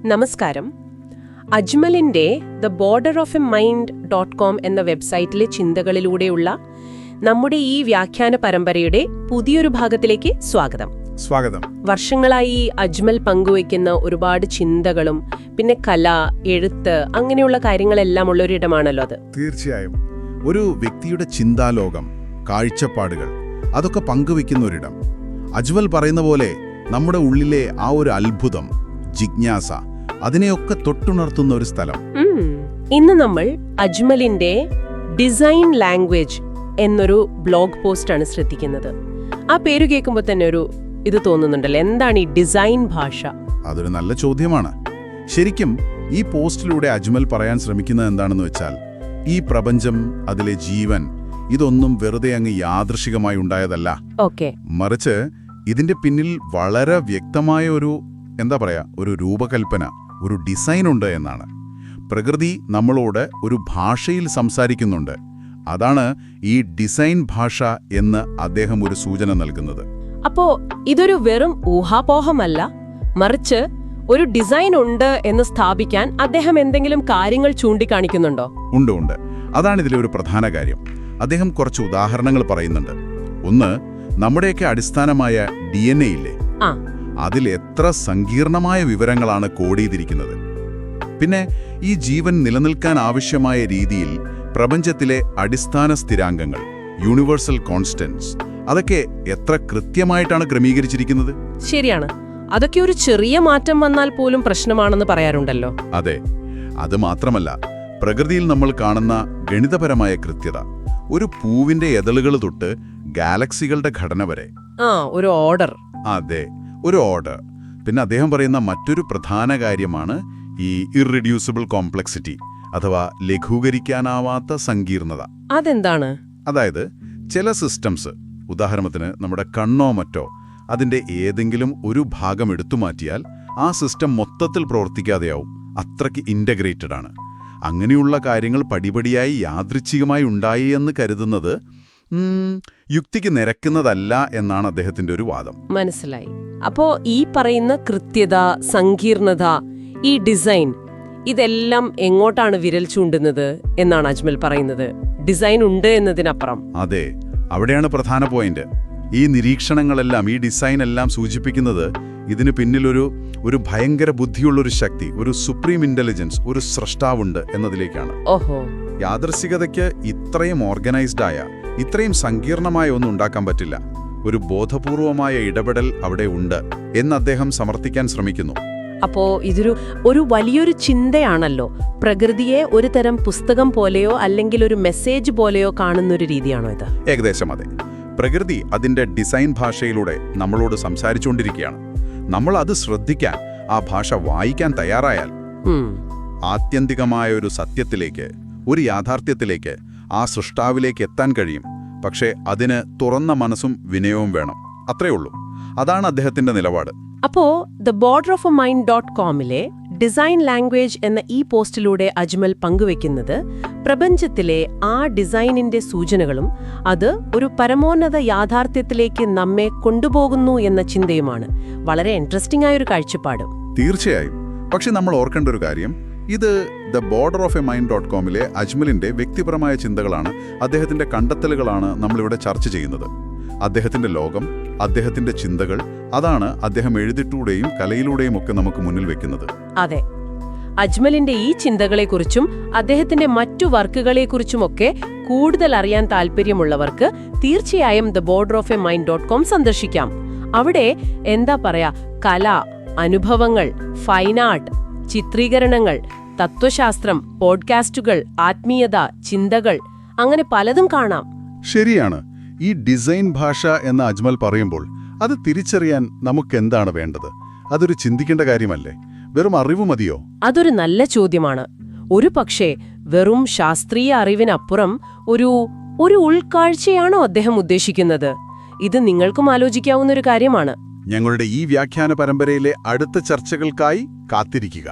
നമസ്കാരം. അജ്മലിന്റെ theborderofamind.com എന്ന വെബ്സൈറ്റിലെ ചിന്തകളിലൂടെയുള്ള നമ്മുടെ ഈ വ്യാഖ്യാന പരമ്പരയുടെ പുതിയൊരു ഭാഗത്തിലേക്ക് സ്വാഗതം. വർഷങ്ങളായി അജ്മൽ പങ്കുവയ്ക്കുന്ന ഒരുപാട് ചിന്തകളും പിന്നെ കല, എഴുത്ത്, അങ്ങനെയുള്ള കാര്യങ്ങളെല്ലാം ഉള്ളൊരിടമാണല്ലോ അത്. തീർച്ചയായും ഒരു വ്യക്തിയുടെ ചിന്താലോകം, കാഴ്ചപ്പാടുകൾ അതൊക്കെ പങ്കുവയ്ക്കുന്ന ഒരിടം. അജ്മൽ പറയുന്ന പോലെ നമ്മുടെ ഉള്ളിലെ ആ ഒരു അത്ഭുതം, ജിജ്ഞാസ, അതിനെയൊക്കെ തൊട്ടുണർത്തുന്ന ഒരു സ്ഥലം. ഇന്ന് നമ്മൾ അജ്മലിന്റെ ഡിസൈൻ ലാംഗ്വേജ് എന്നൊരു ബ്ലോഗ് പോസ്റ്റാണ് ശ്രദ്ധിക്കുന്നത്. ആ പേര് കേൾക്കുമ്പോൾ തന്നെ ഒരു ഇത് തോന്നുന്നുണ്ടല്ലോ, എന്താണ് ഈ ഡിസൈൻ ഭാഷ? അതൊരു നല്ല ചോദ്യമാണ്. ശരിക്കും ഈ പോസ്റ്റിലൂടെ അജ്മൽ പറയാൻ ശ്രമിക്കുന്നത് എന്താണെന്ന് വെച്ചാൽ, ഈ പ്രപഞ്ചം, അതിലെ ജീവൻ, ഇതൊന്നും വെറുതെ അങ്ങ് യാദൃശികമായി ഉണ്ടായതല്ല. മറിച്ച് ഇതിന്റെ പിന്നിൽ വളരെ വ്യക്തമായ ഒരു ഒരു രൂപകൽപ്പന, ഒരു ഡിസൈൻ ഉണ്ട് എന്നാണ്. പ്രകൃതി നമ്മളോട് ഒരു ഭാഷയിൽ സംസാരിക്കുന്നുണ്ട്. അതാണ് ഈ ഡിസൈൻ ഭാഷ എന്ന് അദ്ദേഹം ഒരു സൂചന നൽകുന്നത്. അപ്പോ ഇതൊരു വെറും ഊഹാപോഹമല്ല, മറിച്ച് ഒരു ഡിസൈൻ ഉണ്ട് എന്ന് സ്ഥാപിക്കാൻ അദ്ദേഹം എന്തെങ്കിലും കാര്യങ്ങൾ ചൂണ്ടിക്കാണിക്കുന്നുണ്ടോ? ഉണ്ട്. അതാണ് ഇതിലെ ഒരു പ്രധാന കാര്യം. അദ്ദേഹം കുറച്ച് ഉദാഹരണങ്ങൾ പറയുന്നുണ്ട്. ഒന്ന്, നമ്മുടെയൊക്കെ അടിസ്ഥാനമായ DNA ഇല്ലേ, അതിൽ എത്ര സങ്കീർണമായ വിവരങ്ങളാണ് കോഡ് ചെയ്തിരിക്കുന്നത്. പിന്നെ ഈ ജീവൻ നിലനിൽക്കാൻ ആവശ്യമായ രീതിയിൽ പ്രപഞ്ചത്തിലെ അടിസ്ഥാന സ്ഥിരാംഗങ്ങൾ, യൂണിവേഴ്സൽ കോൺസ്റ്റന്റ്സ്, അതൊക്കെ എത്ര കൃത്യമായിട്ടാണ് ക്രമീകരിച്ചിരിക്കുന്നത്. ശരിയാണ്. അതൊക്കെ ഒരു ചെറിയ മാറ്റം വന്നാൽ പോലും പ്രശ്നമാണെന്ന് പറയാറുണ്ടല്ലോ. അതെ. അത് മാത്രമല്ല, പ്രകൃതിയിൽ നമ്മൾ കാണുന്ന ഗണിതപരമായ കൃത്യത, ഒരു പൂവിന്റെ എതളുകൾ തൊട്ട് ഗാലക്സികളുടെ ഘടന വരെ, ഒരു ഓർഡർ. അതെ, ഒരു ഓർഡർ. പിന്നെ അദ്ദേഹം പറയുന്ന മറ്റൊരു പ്രധാന കാര്യമാണ് ഈ ഇർറിഡ്യൂസിബിൾ കോംപ്ലക്സിറ്റി, അഥവാ ലഘൂകരിക്കാനാവാത്ത സങ്കീർണത. അതെന്താണ്? അതായത് ചില സിസ്റ്റംസ്, ഉദാഹരണത്തിന് നമ്മുടെ കണ്ണോ മറ്റോ, അതിന്റെ ഏതെങ്കിലും ഒരു ഭാഗം എടുത്തുമാറ്റിയാൽ ആ സിസ്റ്റം മൊത്തത്തിൽ പ്രവർത്തിക്കാതെയാവും. അത്രയ്ക്ക് ഇൻ്റഗ്രേറ്റഡ് ആണ്. അങ്ങനെയുള്ള കാര്യങ്ങൾ പടിപടിയായി യാദൃച്ഛികമായി ഉണ്ടായി എന്ന് കരുതുന്നത് യുക്തിക്ക് നിരക്കുന്നതല്ല എന്നാണ് അദ്ദേഹത്തിന്റെ ഒരു വാദം. മനസ്സിലായി. അപ്പോ ഈ പറയുന്ന കൃത്യത, സങ്കീർണത, ഈ ഡിസൈൻ, ഇതെല്ലാം എങ്ങോട്ടാണ് വിരൽ ചൂണ്ടുന്നത് എന്നാണ് അജ്മൽ പറയുന്നത്? ഡിസൈൻ ഉണ്ട് എന്നതിനപ്പുറം. അതെ, അവിടെയാണ് പ്രധാന പോയിന്റ്. ഈ നിരീക്ഷണങ്ങളെല്ലാം, ഈ ഡിസൈൻ എല്ലാം സൂചിപ്പിക്കുന്നത് ഇതിന് പിന്നിലൊരു ഭയങ്കര ബുദ്ധിയുള്ളൊരു ശക്തി, ഒരു സുപ്രീം ഇന്റലിജൻസ്, ഒരു സ്രഷ്ടാവുണ്ട് എന്നതിലേക്കാണ്. യാദൃശ്ചികതയ്ക്ക് ഇത്രയും ഓർഗനൈസ്ഡായ, ഇത്രയും സങ്കീർണമായ ഒന്നും ഉണ്ടാക്കാൻ പറ്റില്ല. ഒരു ബോധപൂർവമായ ഇടപെടൽ അവിടെ ഉണ്ട് എന്ന് അദ്ദേഹം സമർത്ഥിക്കാൻ ശ്രമിക്കുന്നു. അപ്പോ ഇതൊരു വലിയൊരു ചിന്തയാണല്ലോ. പ്രകൃതിയെ ഒരു തരം പുസ്തകം പോലെയോ അല്ലെങ്കിൽ ഒരു മെസ്സേജ് പോലെയോ കാണുന്നൊരു രീതിയാണോ ഇത്? ഏകദേശം അതെ. പ്രകൃതി അതിന്റെ ഡിസൈൻ ഭാഷയിലൂടെ നമ്മളോട് സംസാരിച്ചുകൊണ്ടിരിക്കുകയാണ്. നമ്മൾ അത് ശ്രദ്ധിക്കാൻ, ആ ഭാഷ വായിക്കാൻ തയ്യാറായാൽ ആത്യന്തികമായ ഒരു സത്യത്തിലേക്ക്, ഒരു യാഥാർത്ഥ്യത്തിലേക്ക്, ആ സൃഷ്ടാവിലേക്ക് എത്താൻ കഴിയും. പക്ഷേ അതിന് തുറന്ന മനസ്സും വിനയവും വേണം. അത്രേ ഉള്ളൂ. അതാണ് അദ്ദേഹത്തിന്റെ നിലപാട്. അപ്പോ theborderofamind.comലെ ഡിസൈൻ ലാംഗ്വേജ് എന്ന ഈ പോസ്റ്റിലൂടെ അജ്മൽ പങ്കുവെക്കുന്നത് പ്രപഞ്ചത്തിലെ ആ ഡിസൈനിന്റെ സൂചനകളും അത് ഒരു പരമോന്നത യാഥാർത്ഥ്യത്തിലേക്ക് നമ്മെ കൊണ്ടുപോകുന്നു എന്ന ചിന്തയുമാണ്. വളരെ ഇൻട്രസ്റ്റിംഗ് ആയൊരു കാഴ്ചപ്പാട്. തീർച്ചയായും. പക്ഷെ നമ്മൾ ഓർക്കേണ്ട ഒരു കാര്യം, ഇത് theborderofamind.comലെ അജ്മലിന്റെ വ്യക്തിപരമായ ചിന്തകളാണ്, അദ്ദേഹത്തിന്റെ കണ്ടെത്തലുകളാണ് നമ്മളിവിടെ ചർച്ച ചെയ്യുന്നത്. അദ്ദേഹത്തിന്റെ ലോകം, അദ്ദേഹത്തിന്റെ ചിന്തകൾ, അതാണ് അദ്ദേഹം എഴുതിലൂടെയും കലയിലൂടെയും ഒക്കെ നമുക്ക് മുന്നിൽ വെക്കുന്നത്. അതെ, അജ്മലിന്റെ ഈ ചിന്തകളെക്കുറിച്ചും അദ്ദേഹത്തിന്റെ മറ്റു വർക്കുകളെക്കുറിച്ചുമൊക്കെ കൂടുതൽ അറിയാൻ താല്പര്യമുള്ളവർക്ക് തീർച്ചയായും theborderofamind.com സന്ദർശിക്കാം. അവിടെ കല, അനുഭവങ്ങൾ, ഫൈൻ ആർട്ട്, ചിത്രീകരണങ്ങൾ, തത്വശാസ്ത്രം, പോഡ്കാസ്റ്റുകൾ, ആത്മീയത, ചിന്തകൾ, അങ്ങനെ പലതും കാണാം. ശരിയാണ്. ഈ ഡിസൈൻ ഭാഷ എന്ന് അജ്മൽ പറയുമ്പോൾ അത് തിരിച്ചറിയാൻ നമുക്കെന്താണ് വേണ്ടത്? അതൊരു ചിന്തിക്കേണ്ട കാര്യമല്ലേ? വെറും അറിവ് മതിയോ? അതൊരു നല്ല ചോദ്യമാണ്. ഒരു പക്ഷേ വെറും ശാസ്ത്രീയ അറിവിനപ്പുറം ഒരു ഉൾക്കാഴ്ചയാണോ അദ്ദേഹം ഉദ്ദേശിക്കുന്നത്? ഇത് നിങ്ങൾക്കും ആലോചിക്കാവുന്ന ഒരു കാര്യമാണ്. ഞങ്ങളുടെ ഈ വ്യാഖ്യാന പരമ്പരയിലെ അടുത്ത ചർച്ചകൾക്കായി കാത്തിരിക്കുക.